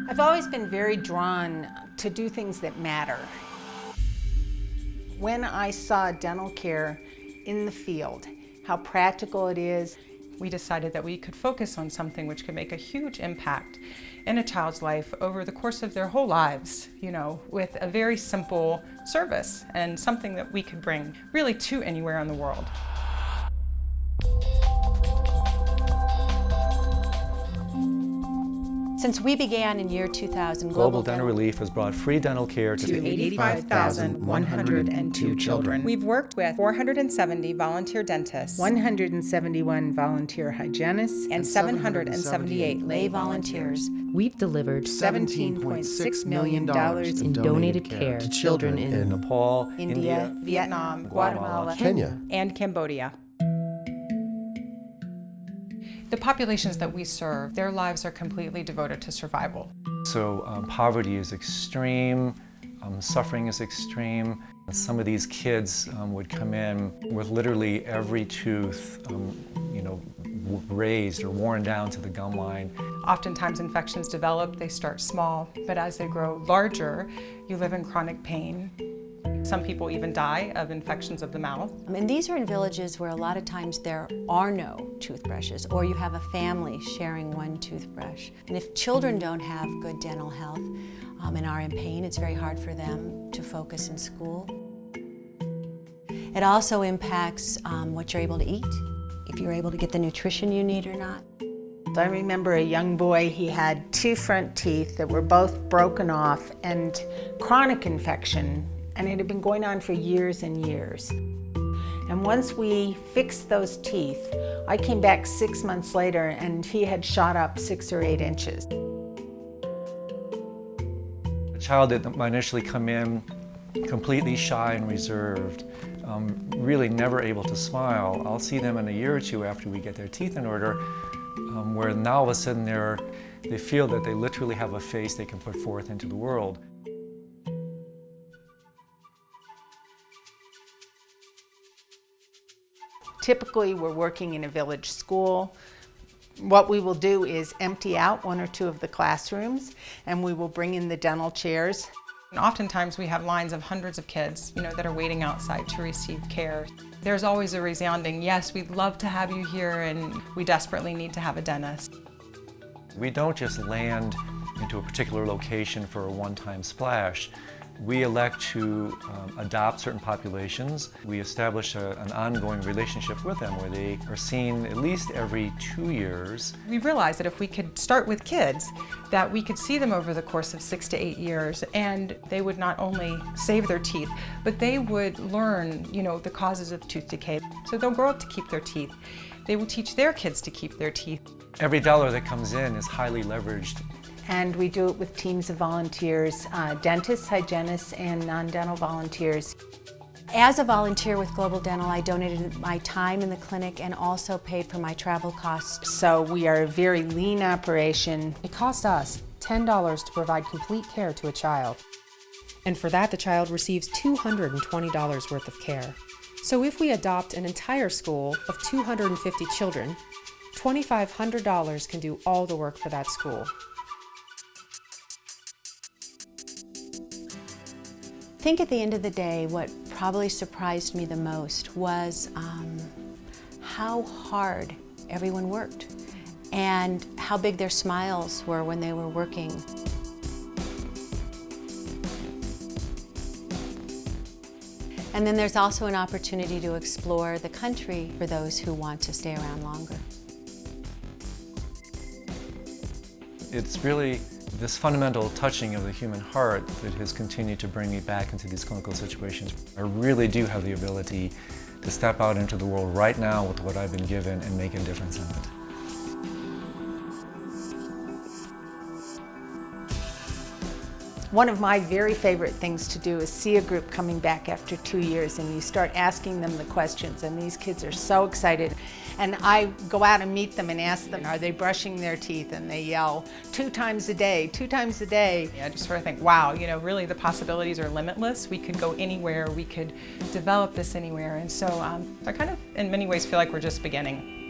I've always been very drawn to do things that matter. When I saw dental care in the field, how practical it is, we decided that we could focus on something which could make a huge impact in a child's life over the course of their whole lives, with a very simple service and something that we could bring really to anywhere in the world. Since we began in year 2000, Global Dental Relief has brought free dental care to 85,102 children. We've worked with 470 volunteer dentists, 171 volunteer hygienists, and 778 lay volunteers. We've delivered $17.6 million in donated care to children in Nepal, India, Vietnam, Guatemala, Kenya, and Cambodia. The populations that we serve, their lives are completely devoted to survival. So poverty is extreme, suffering is extreme. Some of these kids would come in with literally every tooth raised or worn down to the gum line. Oftentimes infections develop, they start small, but as they grow larger, you live in chronic pain. Some people even die of infections of the mouth. And these are in villages where a lot of times there are no toothbrushes, or you have a family sharing one toothbrush. And if children don't have good dental health and are in pain, it's very hard for them to focus in school. It also impacts what you're able to eat, if you're able to get the nutrition you need or not. I remember a young boy, he had 2 front teeth that were both broken off and chronic infection, and it had been going on for years and years. And once we fixed those teeth, I came back 6 months later and he had shot up 6 or 8 inches. A child that might initially come in completely shy and reserved, really never able to smile, I'll see them in a year or 2 after we get their teeth in order, where now all of a sudden they feel that they literally have a face they can put forth into the world. Typically, we're working in a village school. What we will do is empty out 1 or 2 of the classrooms, and we will bring in the dental chairs. And oftentimes we have lines of hundreds of kids, that are waiting outside to receive care. There's always a resounding, yes, we'd love to have you here, and we desperately need to have a dentist. We don't just land into a particular location for a one-time splash. We elect to adopt certain populations. We establish an ongoing relationship with them where they are seen at least every 2 years. We realized that if we could start with kids, that we could see them over the course of 6 to 8 years, and they would not only save their teeth, but they would learn, the causes of tooth decay. So they'll grow up to keep their teeth. They will teach their kids to keep their teeth. Every dollar that comes in is highly leveraged. And we do it with teams of volunteers, dentists, hygienists, and non-dental volunteers. As a volunteer with Global Dental, I donated my time in the clinic and also paid for my travel costs. So we are a very lean operation. It cost us $10 to provide complete care to a child. And for that, the child receives $220 worth of care. So if we adopt an entire school of 250 children, $2,500 can do all the work for that school. I think at the end of the day, what probably surprised me the most was how hard everyone worked and how big their smiles were when they were working. And then there's also an opportunity to explore the country for those who want to stay around longer. It's really this fundamental touching of the human heart that has continued to bring me back into these clinical situations. I really do have the ability to step out into the world right now with what I've been given and make a difference in it. One of my very favorite things to do is see a group coming back after 2 years, and you start asking them the questions, and these kids are so excited. And I go out and meet them and ask them, are they brushing their teeth? And they yell, 2 times a day, 2 times a day. I just sort of think, wow, really the possibilities are limitless. We could go anywhere, we could develop this anywhere. And so I kind of, in many ways, feel like we're just beginning.